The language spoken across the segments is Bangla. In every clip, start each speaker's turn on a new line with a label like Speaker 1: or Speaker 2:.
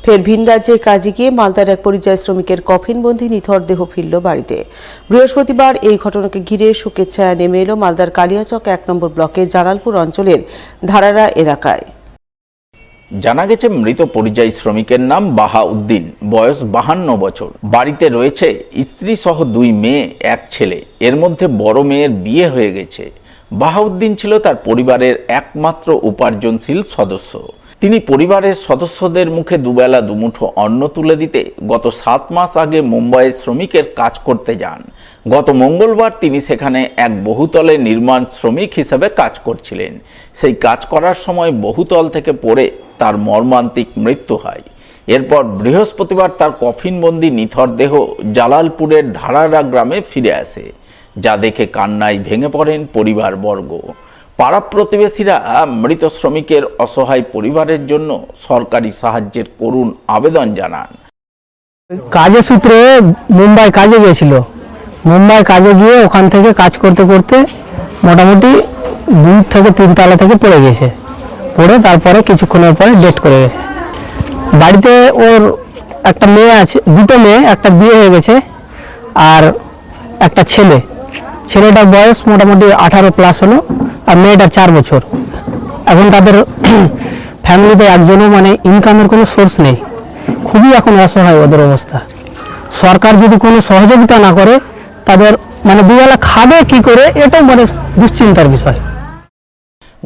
Speaker 1: ফের ভিন রাজ্যে কাজে গিয়ে মালদার এক পরিযায়ী শ্রমিকের কফিনবন্দি নিথর দেহ ফিরল বাড়িতে। বৃহস্পতিবার এই ঘটনাকে ঘিরে শোকের ছায়া নেমে এলো মালদার কালিয়াচক ১ নম্বর ব্লকের জালালপুর অঞ্চলের ধারারা এলাকায়।
Speaker 2: জানা গেছে মৃত পরিযায়ী শ্রমিকের নাম বাহাউদ্দিন, বয়স 52 বছর। বাড়িতে রয়েছে স্ত্রী সহ 2 মেয়ে, 1 ছেলে। এর মধ্যে বড় মেয়ের বিয়ে হয়ে গেছে। বাহাউদ্দিন ছিল তার পরিবারের একমাত্র উপার্জনশীল সদস্য। তিনি পরিবারের সদস্যদের মুখে দুবেলা দুমুঠো অন্ন তুলে দিতে গত 7 মাস আগে মুম্বাইয়ে শ্রমিকের কাজ করতে যান। গত মঙ্গলবার তিনি সেখানে এক বহুতলে নির্মাণ শ্রমিক হিসেবে কাজ করছিলেন। সেই কাজ করার সময় বহুতল থেকে পড়ে তার মর্মান্তিক মৃত্যু হয়। এরপর বৃহস্পতিবার তার কফিনবন্দি নিথর দেহ জালালপুরের ধারারা গ্রামে ফিরে আসে, যা দেখে কান্নায় ভেঙে পড়েন পরিবারবর্গ। পাড়া প্রতিবেশীরা মৃত শ্রমিকের অসহায় পরিবারের জন্য সরকারি সাহায্যের করুণ আবেদন জানান।
Speaker 3: কাজের সূত্রে মুম্বাই কাজে গিয়েছিল। মুম্বাই কাজে গিয়ে ওখান থেকে কাজ করতে করতে মোটামুটি 2 থেকে 3 তলা থেকে পড়ে গেছে। পড়ে তারপরে কিছুক্ষণের পরে ডেথ করে গেছে। বাড়িতে ওর একটা মেয়ে আছে, 2টো মেয়ে, একটা বিয়ে হয়ে গেছে আর একটা ছেলে। ছেলেটার বয়স মোটামুটি 18+ হলো আর মেয়েটার 4 বছর। এখন তাদের ফ্যামিলিতে একজনও ইনকামের কোনো সোর্স নেই। খুবই এখন অসহায় ওদের অবস্থা। সরকার যদি কোনো সহযোগিতা না করে তাদের দুবেলা খাবে কি করে, এটাও দুশ্চিন্তার বিষয়।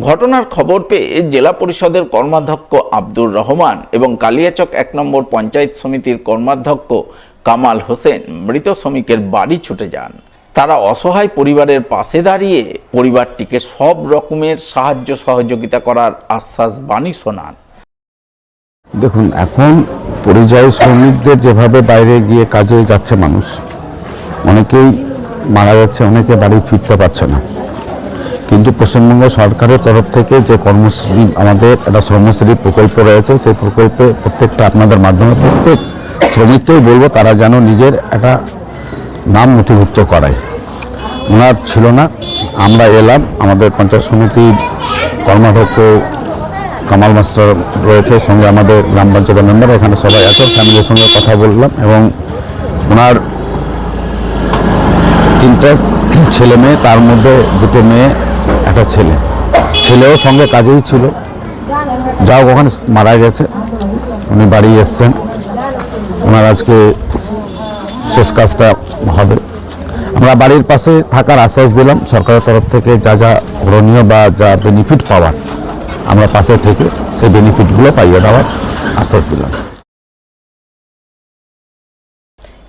Speaker 2: ঘটনার খবর পেয়ে জেলা পরিষদের কর্মাধ্যক্ষ আব্দুর রহমান এবং কালিয়াচক 1 নম্বর পঞ্চায়েত সমিতির কর্মাধ্যক্ষ কামাল হোসেন মৃত শ্রমিকের বাড়ি ছুটে যান। তারা অসহায় পরিবারের পাশে দাঁড়িয়ে পরিবারটিকে সব রকমের সাহায্য সহযোগিতা করার আশ্বাস বাণী শোনান।
Speaker 4: দেখুন, এখন পরিযায়ী শ্রমিকদের যেভাবে বাইরে গিয়ে কাজে যাচ্ছে মানুষ, অনেকেই মারা যাচ্ছে, অনেকে বাড়ি ফিরতে পারছে না। কিন্তু পশ্চিমবঙ্গ সরকারের তরফ থেকে যে কর্মশ্রী, আমাদের একটা শ্রমশ্রী প্রকল্প রয়েছে, সেই প্রকল্পে প্রত্যেকটা আপনাদের মাধ্যমে প্রত্যেক শ্রমিককেই বলবো তারা যেন নিজের একটা নাম নথিভুক্ত করায়। ওনার ছিল না, আমরা এলাম, আমাদের পঞ্চায়েত সমিতির কর্মাধ্যক্ষ কামাল মাস্টার রয়েছে, সঙ্গে আমাদের গ্রাম পঞ্চায়েতের মেম্বার, এখানে সবাই আছে, ফ্যামিলির সঙ্গে কথা বললাম এবং ওনার 3টা ছেলে মেয়ে, তার মধ্যে 2টো মেয়ে, একটা ছেলে। ছেলেও সঙ্গে কাজেই ছিল, যাও ওখানে মারা গেছে। উনি বাড়ি এসছেন, ওনার আজকে শেষ কাজটা হবে। আমরা বাড়ির পাশে থাকার আশ্বাস দিলাম। সরকারের তরফ থেকে যা যা করণীয় বা যা বেনিফিট পাওয়ার, আমরা পাশে থেকে সেই বেনিফিটগুলো পাইয়ে দেওয়ার আশ্বাস দিলাম।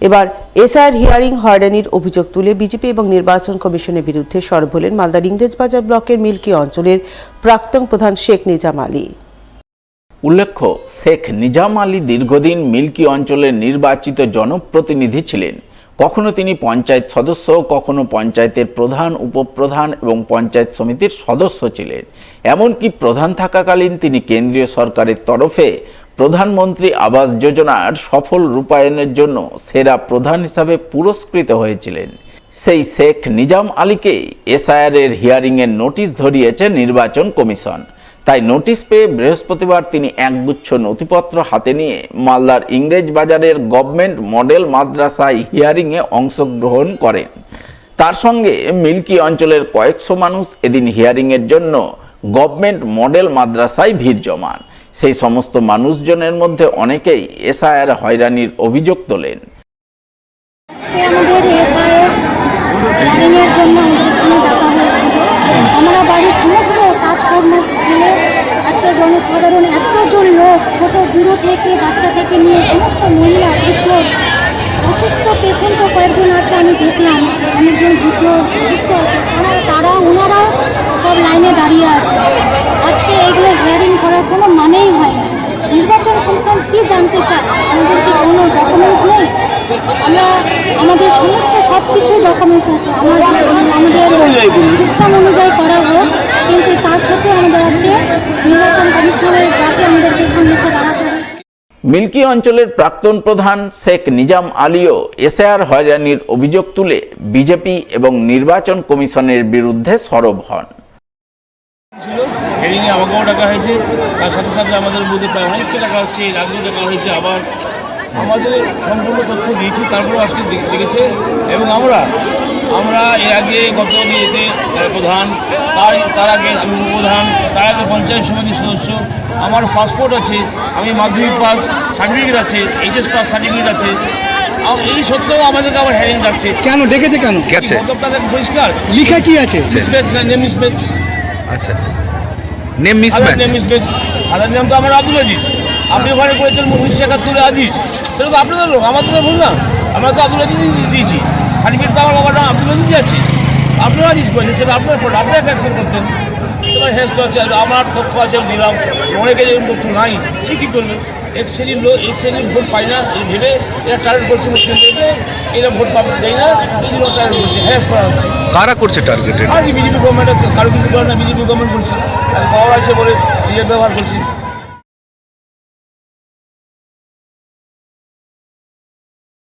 Speaker 1: এবার এসআইআর হিয়ারিং হয়রানির অভিযোগ তুলে বিজেপি এবং নির্বাচন কমিশনের বিরুদ্ধে সরব হলেন মালদার ইংরেজবাজার ব্লকের মিল্কি অঞ্চলের প্রাক্তন প্রধান শেখ নিজাম আলী।
Speaker 2: উল্লেখ্য, শেখ নিজাম আলী দীর্ঘদিন মিল্কি অঞ্চলের নির্বাচিত জনপ্রতিনিধি ছিলেন। কখনো তিনি পঞ্চায়েত সদস্য, কখনো পঞ্চায়েতের প্রধান, উপপ্রধান এবং পঞ্চায়েত সমিতির সদস্য ছিলেন। এমনকি প্রধান থাকাকালীন তিনি কেন্দ্রীয় সরকারের তরফে প্রধানমন্ত্রী আবাস যোজনার সফল রূপায়ণের জন্য সেরা প্রধান হিসাবে পুরস্কৃত হয়েছিলেন। সেই শেখ নিজাম আলীকে এসআইআর এর হিয়ারিংয়ের নোটিশ ধরিয়েছে নির্বাচন কমিশন। তাই নোটিশ পেয়ে বৃহস্পতিবার তিনি একগুচ্ছ নথিপত্র হাতে নিয়ে মালদার ইংরেজবাজারের গভর্নমেন্ট মডেল মাদ্রাসায় হিয়ারিংয়ে অংশগ্রহণ করেন। তার সঙ্গে মিল্কি অঞ্চলের কয়েকশো মানুষ এদিন হিয়ারিংয়ের জন্য গভর্নমেন্ট মডেল মাদ্রাসায় ভিড় জমান। সেই সমস্ত মানুষজনের মধ্যে অনেকেই এসআইআর হয়রানির অভিযোগ তোলেন।
Speaker 5: আমরা বাড়ির সমস্ত কাজকর্ম ফেলে আজকে জনসাধারণ এতজন লোক, ছোট বুড়ো থেকে বাচ্চা থেকে নিয়ে সমস্ত মহিলা, বৃদ্ধ, অসুস্থ পেশেন্টও কয়েকজন আছে, আমি দেখলাম অনেকজন বৃদ্ধ অসুস্থ আছে, ওনারাও সব লাইনে দাঁড়িয়ে আছে। আজকে এগুলো হিয়ারিং করার কোনো মানেই হয় না। নির্বাচন কমিশন কী জানতে চায়? আমাদের কি কোনো ডকুমেন্টস নেই? আমরা আমাদের সমস্ত সব কিছু ডকুমেন্টস আছে, আমাদের সিস্টেম অনুযায়ী করা হোক, কিন্তু তার সাথে আমাদের আজকে নির্বাচন কমিশনের ডাকে আমাদেরকে এখানে এসে দাঁড়াতে হবে।
Speaker 2: মিল্কি অঞ্চলের প্রাক্তন প্রধান শেখ নিজাম আলীও এসআইআর হয়রানির অভিযোগ তুলে বিজেপি এবং নির্বাচন কমিশনের বিরুদ্ধে সরব হন।
Speaker 6: হেরিংয়ে আমাকেও ডাকা হয়েছে, তার সাথে সাথে আমাদের মধ্যে প্রায় অনেককে ডাকা হচ্ছে, এর আগেও ডাকা হয়েছে, আবার আমাদের সম্পূর্ণ তথ্য দিয়েছি, তারপরেও আজকে দেখেছে। এবং আমরা এর আগে গত দিয়েছে প্রধান, তার আগে আমি উপপ্রধান, তার আগে পঞ্চায়েত সমিতির সদস্য, আমার পাসপোর্ট আছে, আমি মাধ্যমিক পাস সার্টিফিকেট আছে, এইচএস পাস সার্টিফিকেট আছে। এই সত্ত্বেও আমাদেরকে আবার হ্যারিং ডাকছে।
Speaker 7: কেন ডেকেছে কেন?
Speaker 6: প্রতাপটা পরিষ্কার
Speaker 7: লিখা কি আছে?
Speaker 6: Name mismatch.
Speaker 8: আচ্ছা, name mismatch.
Speaker 6: Name mismatch. Other নাম তো আমার আব্দুল আজিজ, আপনি ওখানে করেছেন 1971 আজিজ, সেটা তো আপনাদের লোক, আমাদের তো ভুল না। আমরা তো আব্দুল আজিজ দিয়েছি, সার্টিফিকেট তো আমার বাবার নাম আব্দুল আজিজ আছে, আপনারা আজিজ করেছেন, সেটা আপনার ফোন, আপনারা অ্যাকশন করতেন। এবার হেস করছে, আমার তথ্য আছে দিলাম, অনেকে যেরকম তথ্য নাই, সে কী করবে? এক শ্রেণীর লোক এক শ্রেণীর ভোট পায় না, এই ভেবে এরা টার্গেট করছে মুসলিমদেরকে, এরা ভোট পাবে দেয় না, এই জন্য টার্গেট করছে, হ্যাস করা হচ্ছে।
Speaker 8: কারা করছে টার্গেটেড?
Speaker 6: আর কি বিজেপি গভর্নমেন্ট, কারো কিছু করে না, বিজেপি গভর্নমেন্ট করছে, আর পাওয়ার আছে বলে নিজের ব্যবহার করছে।